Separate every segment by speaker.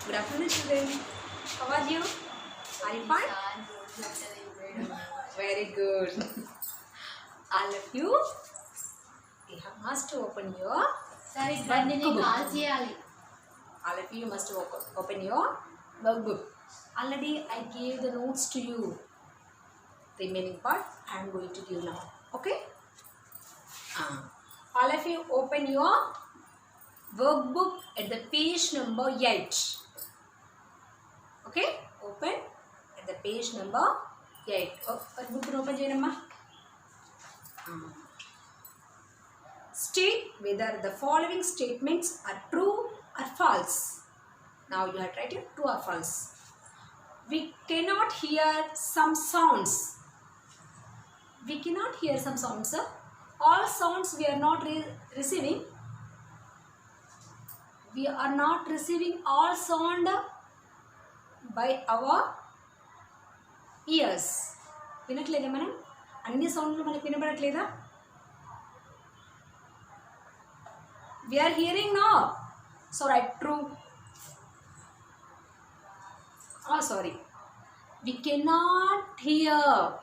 Speaker 1: Good afternoon, children. How are you? Are you fine? Very good. All of you, you must open your workbook. All of you must open your workbook. Already I gave the notes to you. Remaining part I am going to give now. Okay? All of you open your workbook at the page number 8. Okay? Open at the page number 8. Workbook open cheyanamma. State whether the following statements are true or false. Now you have tried it true or false. We cannot hear some sounds. We cannot hear some sounds, sir. All sounds we are not receiving. We are not receiving all sound by our ears. వినట్లేదా మనం అన్ని సౌండ్లు మనకు వినబడట్లేదా? We are hearing now. So write true. Oh, sorry. We cannot hear.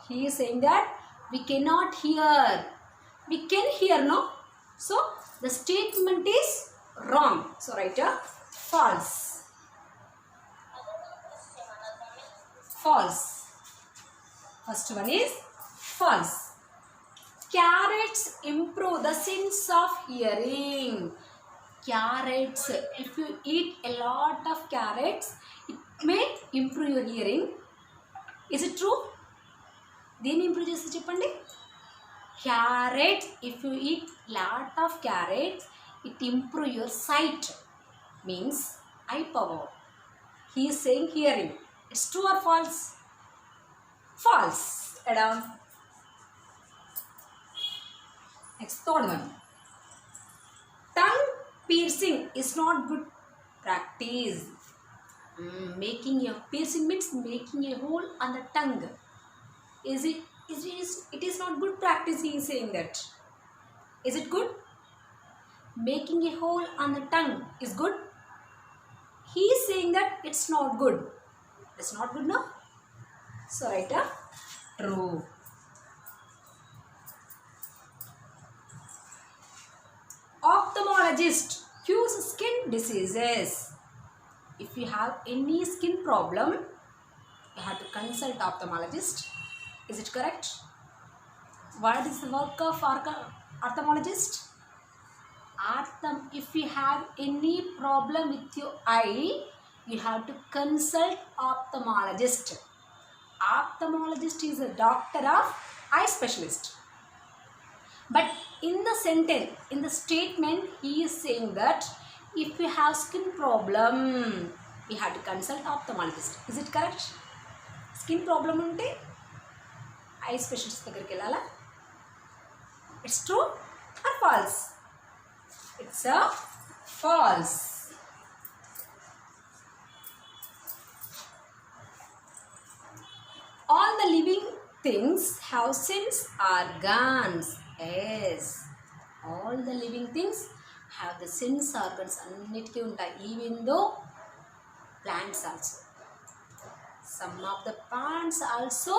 Speaker 1: He is saying that we cannot hear. We can hear, no? So the statement is wrong. So write a false. False. First one is false. Carrots improve the sense of hearing. Carrots. If you eat a lot of carrots, it may improve your hearing. Is it true? Deni improve chesti cheppandi. Carrots. If you eat lot of carrots, it improve your sight. Means eye power. He is saying hearing. It's true or false? False. Adam. Next, third one. Tongue piercing is not good practice. Making a piercing means making a hole on the tongue. It is not good practice. He is saying that. Is it good? Making a hole on the tongue is good. He is saying that it's not good. It's not good, no? So write a true. Ophthalmologist cures skin diseases. If you have any skin problem, you have to consult ophthalmologist. Is it correct? What is the work of ophthalmologist? If you have any problem with your eye, you have to consult ophthalmologist. Ophthalmologist is a doctor of eye specialist. But in the sentence, in the statement, he is saying that if you have skin problem, you have to consult ophthalmologist. Is it correct? Skin problem unte eye specialist దగ్గరికి వెళ్ళాలా? It's true or false? It's a false. All the living things have sense organs. Yes. All the living things have the sense organs. అన్నిటికీ ఉంటాయి. Even though plants also. Some of the plants also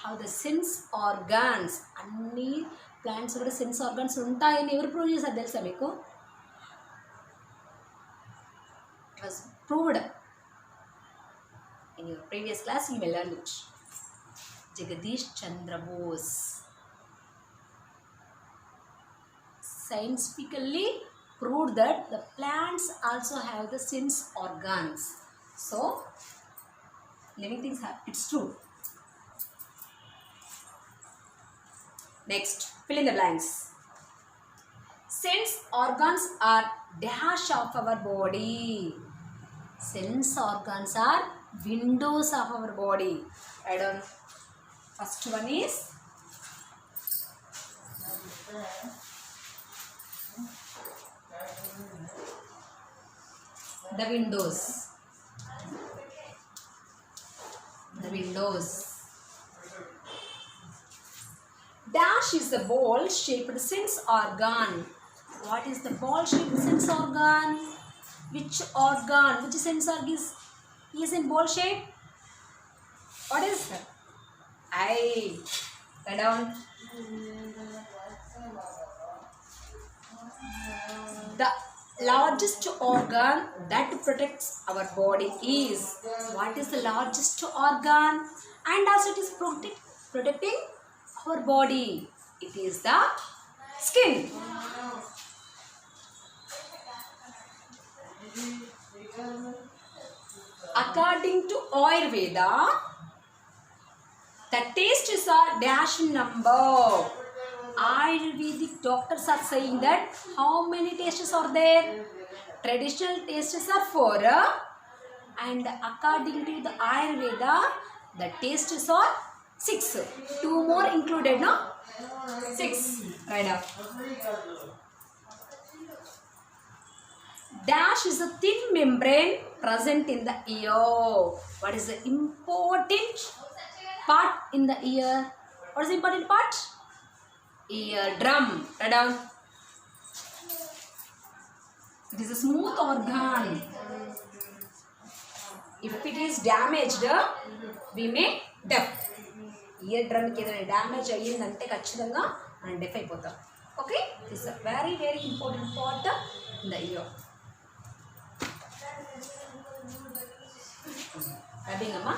Speaker 1: have the sense organs. అన్ని plants కూడా sense organs ఉంటాయని ఎవరు prove చేశారు తెలుసా మీకు? It was proved in your previous class. You may learn it. Jagadish Chandra Bose scientifically proved that the plants also have the sense organs. So living things have, it's true. Next, fill in the blanks. Sense organs are dash of our body. Sense organs are windows of our body. I don't. First one is the windows. The windows. Dash is the ball-shaped sense organ. What is the ball-shaped sense organ? Which organ, which sense organ is in ball shape? What is that? Eye. Write down. The largest organ that protects our body is, what is the largest organ? And also it is protecting our body. It is the skin. According to Ayurveda, the tastes are dash number. Ayurvedic doctors are saying that how many tastes are there? Traditional tastes are 4, and according to the Ayurveda, the tastes are 6. 2 more included, no? 6. Right now. Dash is a thin membrane present in the ear. What is the important part in the ear? What is the important part? Eardrum. Write down. It is a smooth organ. If it is damaged, we may deaf. Eardrum ki damage ayyindante kachidanga and deaf ayipotam. Okay? This is a very important part in the ear. Rubbing, amma.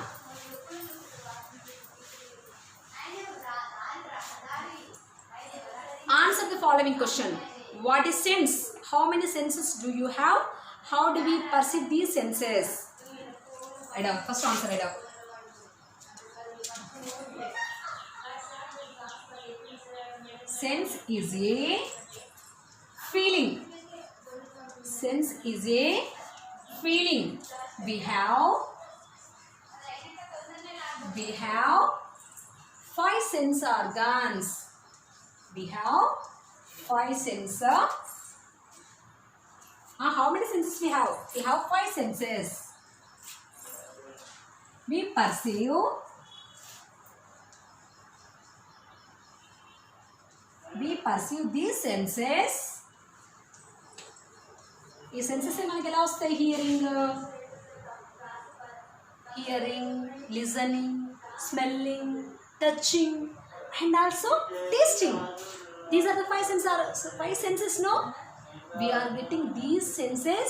Speaker 1: Answer the following question. What is sense? How many senses do you have? How do we perceive these senses? Write down. First answer, write down. Sense is a feeling. Sense is a feeling. We have 5 sense organs. We have 5 senses. How many senses we have? We have 5 senses. We perceive, these senses. These senses మనకి ఎలా వస్తాయి? Hearing, listening, smelling, touching, and also tasting. These are the 5 senses, no? We are getting these senses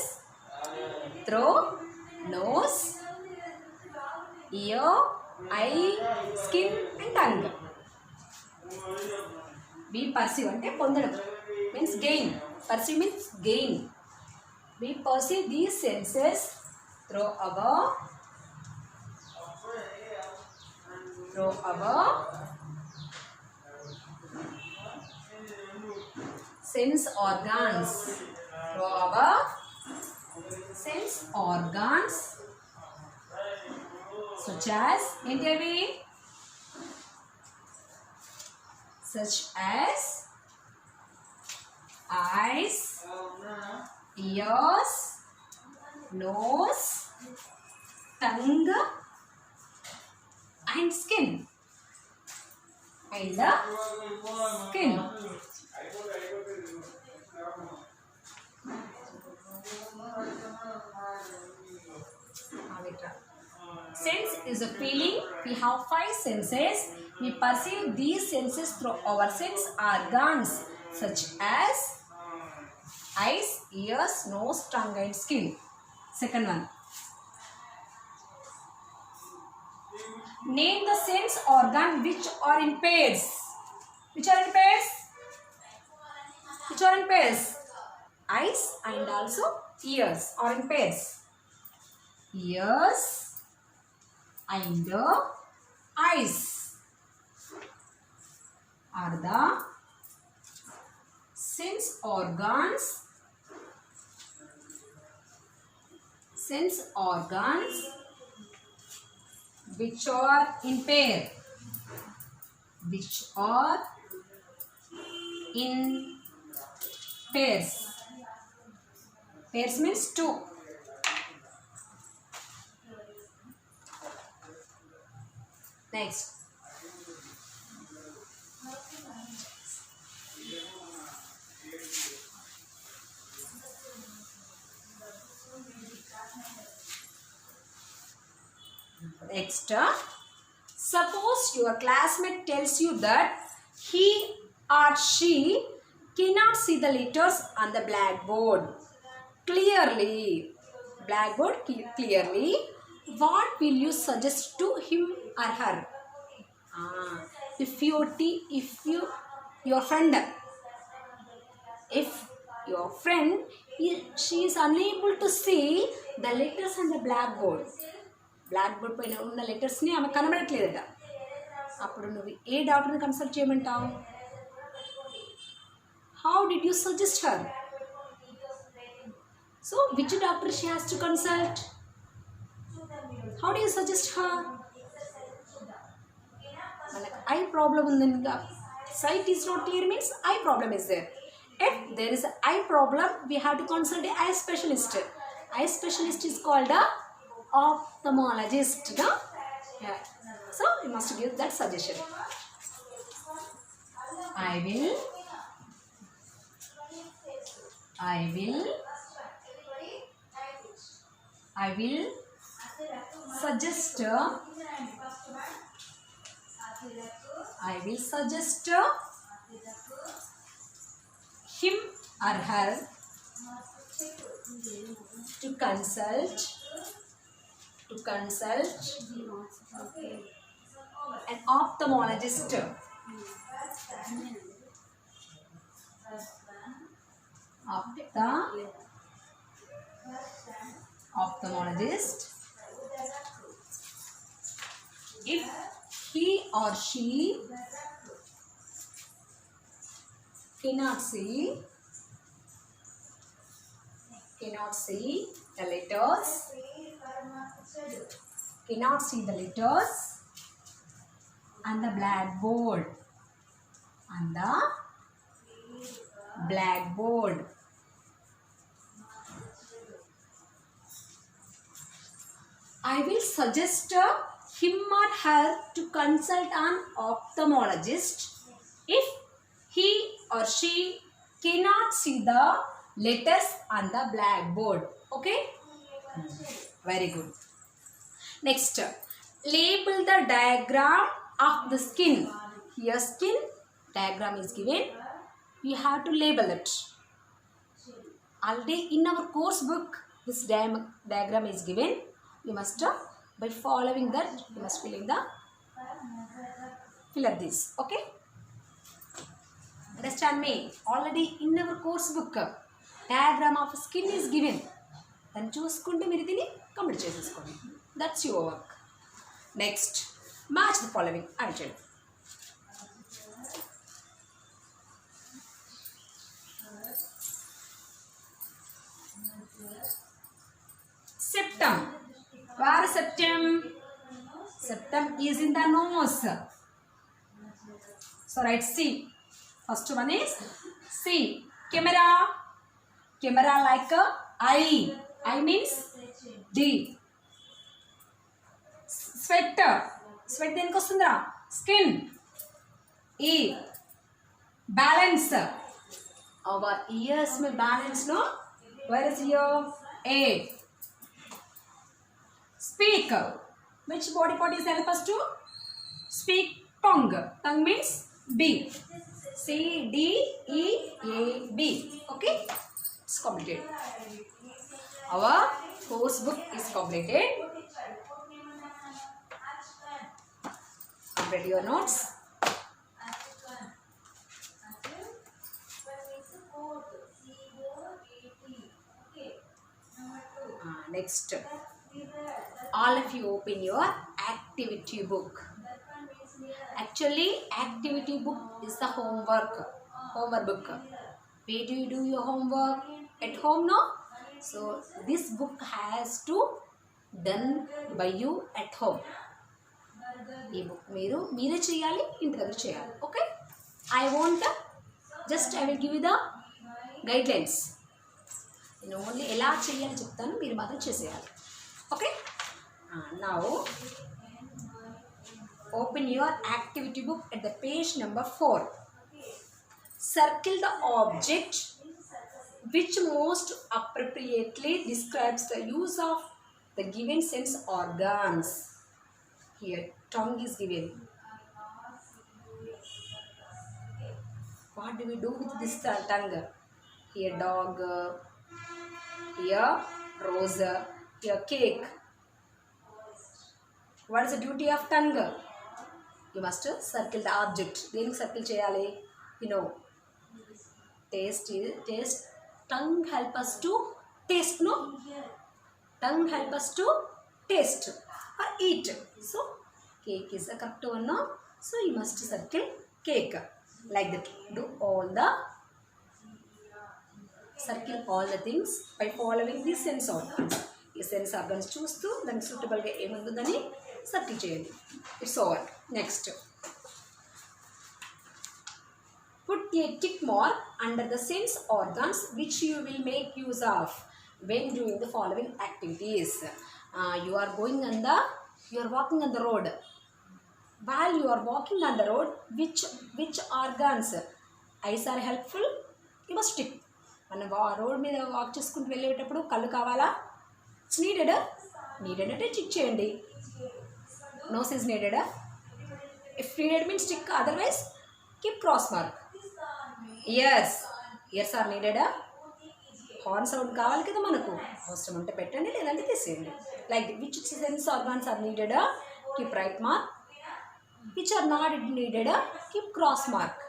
Speaker 1: through nose, ear, eye, skin, and tongue. We perceive ante పొందడం means gain. Perceive means gain. We perceive these senses through our sense organs. Through our sense organs, such as eyes, ears, nose, tongue, and skin. Sense is a feeling. We have 5 senses. We perceive these senses through our sense organs such as eyes, ears, nose, tongue, and skin. Second one. Name the sense organ which are in pairs. Which are in pairs? Eyes and also ears are in pairs. Ears and eyes are the sense organs which are in pair. Pairs means 2. Next. Next, suppose your classmate tells you that he or she cannot see the letters on the blackboard clearly. Clearly. What will you suggest to him or her? If your friend, if your friend she is unable to see the letters on the blackboard పైన ఉన్న లెటర్స్ని ఆమె కనబడట్లేదట, అప్పుడు నువ్వు ఏ డాక్టర్ని consult చేయమంటావు? How did you suggest her? So which doctor she has to consult? How do you suggest her? మనకు eye problem ఉందని, sight is not clear means eye problem is there. If there is an eye problem, we have to consult an eye specialist. Eye specialist is called a ophthalmologist, no? Yeah. So you must give that suggestion. I will suggest him or her to consult an ophthalmologist. Ophthalmologist if he or she cannot see the letters on the blackboard. I will suggest him or her to consult an ophthalmologist if he or she cannot see the letters on the blackboard. Okay? Very good. Next, label the diagram of the skin. Here skin diagram is given. You have to label it. Already in our course book, this diagram is given. You must, by following that, you must fill up this. Okay? Understand me? Already in our course book, diagram of skin is given. Then చూసుకుంటే మీరు దీన్ని complete చేసేసుకోండి. That's your work. Next, match the following. Answer. Septum. Where is septum? Septum is in the nose. So write C. First one is C. Camera. Camera like a eye. Eye means D. Sweat. Sweat దేనికి వస్తుందా? Skin. E. Balance. Our ears may balance, no? Where is ear? A. Speak. Which body part is help us to speak? Tongue. Tongue means B. C, D, E, A, B. Okay? It's completed. Our course book is completed. Read your notes. Next, all of you open your activity book. Actually, activity book is the homework book. Where do you do your homework? At home, no? So this book has to done by you at home. ఈ book మీరే చేయాలి, ఇంటి దగ్గర చేయాలి. Okay? I will give you the guidelines. నేను only ఎలా చేయాలి చెప్తాను, మీరు మాత్రం చేసేయాలి. Okay? Now open your activity book at the page number 4. Circle the object which most appropriately describes the use of the given sense organs. Here tongue is given. What do we do with this tongue? Here dog, here rose, here cake. What is the duty of tongue? You must circle the object. Denik circle cheyali? You know. Taste. Tongue help us to taste, no? Tongue help us to taste or eat. So cake is the correct one, no? So you must circle cake like that. Do all the circle all the things by following the sense organs. ఈ sense organs చూస్తూ దానికి సూటబుల్గా ఏముంటుందని circle చేయండి. It's over. Next, put a tick mark under the sense organs which you will make use of when doing the following activities. You are walking on the road. While you are walking on the road, which organs? Eyes are helpful. You must tick. మనం road మీద walk చేసుకుంటూ వెళ్ళేటప్పుడు కళ్ళు కావాలా? It's needed అంటే tick చేయండి. Nose is needed. If needed means tick, otherwise keep cross mark. Ears are needed. Horn sound కావాలి కదా మనకు, అవసరం ఉంటే పెట్టండి, లేదంటే తీసేయండి. Like which sense organs are needed, keep right mark. Which are not needed, keep cross mark.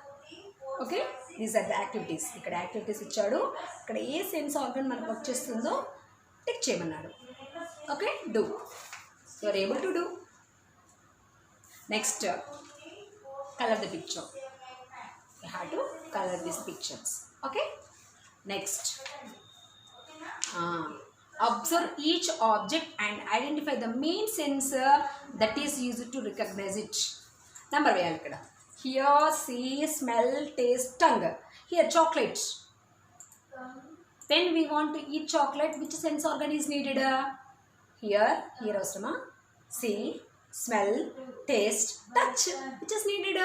Speaker 1: Okay, these are the activities. ఇక్కడ activities ఇచ్చాడు. ఇక్కడ ఏ సెన్స్ ఆర్గన్ మనకు వచ్చేస్తుందో టిక్ చేయమన్నాడు. Okay, do. You are able to do. Next, colour the picture. You have to colour these pictures. Okay, next, observe each object and identify the main sense that is used to recognize it. Number వేయాలి ఇక్కడ. Hear, see, smell, taste, tongue. Here chocolate. When we want to eat chocolate, which sense organ is needed? Here avasarama. See, smell, taste, touch. Which is needed?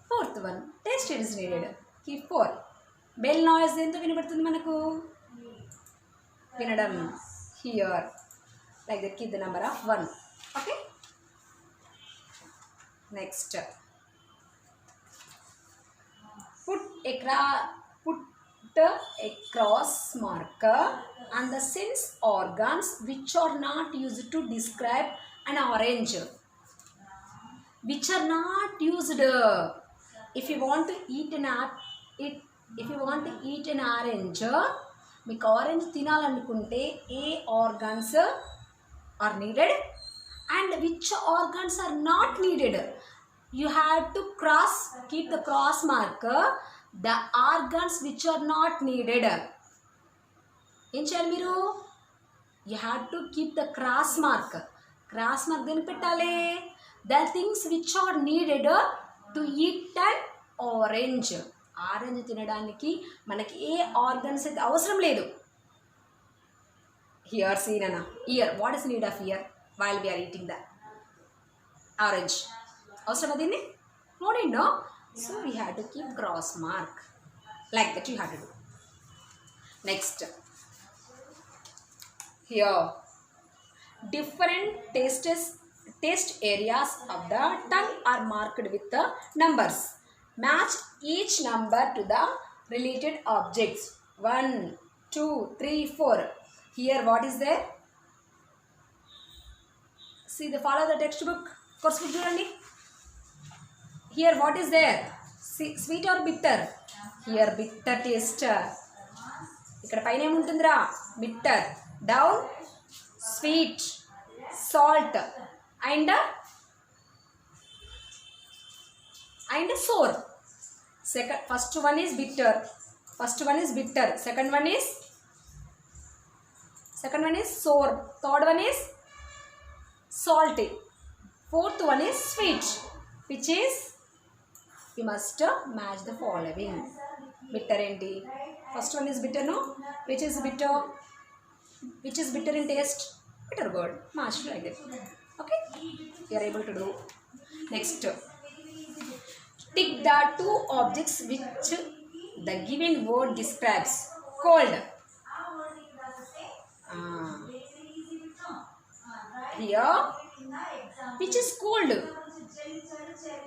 Speaker 1: Fourth one, taste is needed. Keep 4. Bell noise dento vinapadutundi manaku. Vinadam. Here. Like that, keep the number of 1. Okay. Next. Put a cross marker on the sense organs which are not used to describe an orange. Which are not used. If you want to eat an orange, మీకు orange తినాలనుకుంటే ఏ organs are needed and which organs are not needed. You have to keep the cross mark the organs which are not needed. ఏం చేయాలి మీరు? You have to keep the cross mark. Cross mark దేనికి పెట్టాలి? The things which are needed to eat an orange. Orange తినడానికి మనకి ఏ organs అయితే అవసరం లేదు. హియర్ సీ నన్నా, ear. What is need of ear while we are eating the orange? అవసరం దీన్ని? No need, no. So we have to keep cross mark. Like that you have to do. Next, here different taste areas of the tongue are marked with the numbers. Match each number to the related objects. 1, 2, 3, 4. Here what is there? See, follow the textbook. Course book chudandi. Here what is there? See, sweet or bitter? Here bitter taste. ఇక్కడ పైన ఏముంటుందిరా? bitter. Down sweet, salt and sour. First one is bitter. Second one is sour. Third one is salty. Fourth one is sweet, which is you must match the following. Bitter enti? First one is bitter, no? Which is bitter? Which is bitter in taste? Bitter gourd. Match like that. Okay? You are able to do. Next. Tick the 2 objects which the given word describes. Cold. Here Which is cold?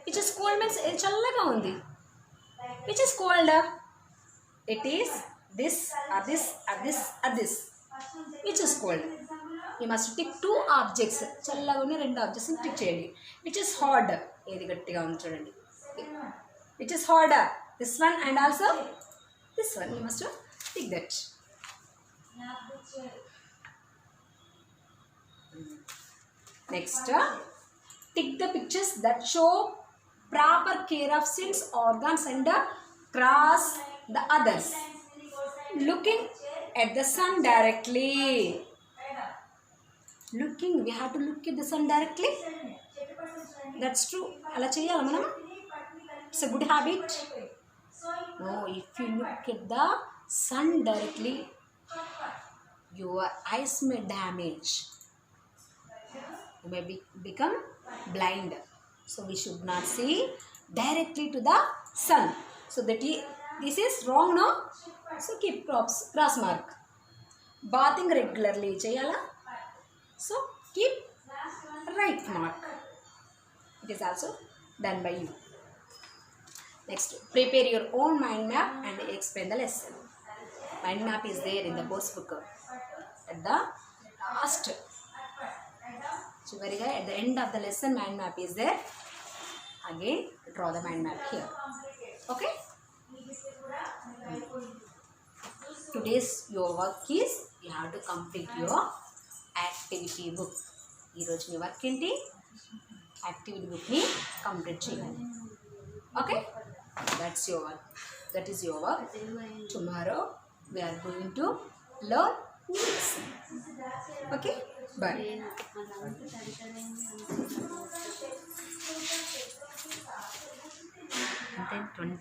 Speaker 1: Which is cold means చల్లగా ఉంది. Which is cold? It is this or this or this or this. Which is cold? You must tick two objects. చల్లగా ఉన్న రెండు objects ని tick చేయండి. Which is hard? ఏది గట్టిగా ఉంది చూడండి. Which is harder? This one and also this one. You must tick that. Next, tick the pictures that show proper care of sense organs and cross the others. Looking at the sun directly. Looking, we have to look at the sun directly. That's true. Ala cheyala manam. It's a good habit. No, if you look at the sun directly, your eyes may damage. You may become blind. So we should not see directly to the sun. So this is wrong, no? So keep cross mark. Bathing regularly cheyala. So keep right mark. It is also done by you. Next, prepare your own mind map and explain the lesson. Mind map is there in the course book. At the last, at the end of the lesson, mind map is there. Again, draw the mind map here. Okay? Today's your work is you have to complete your activity book. Ee roju mee work enti activity book ni complete cheyali. Okay? That's your work. That is your work. Tomorrow we are going to learn lesson. Okay? Bye. Content 20.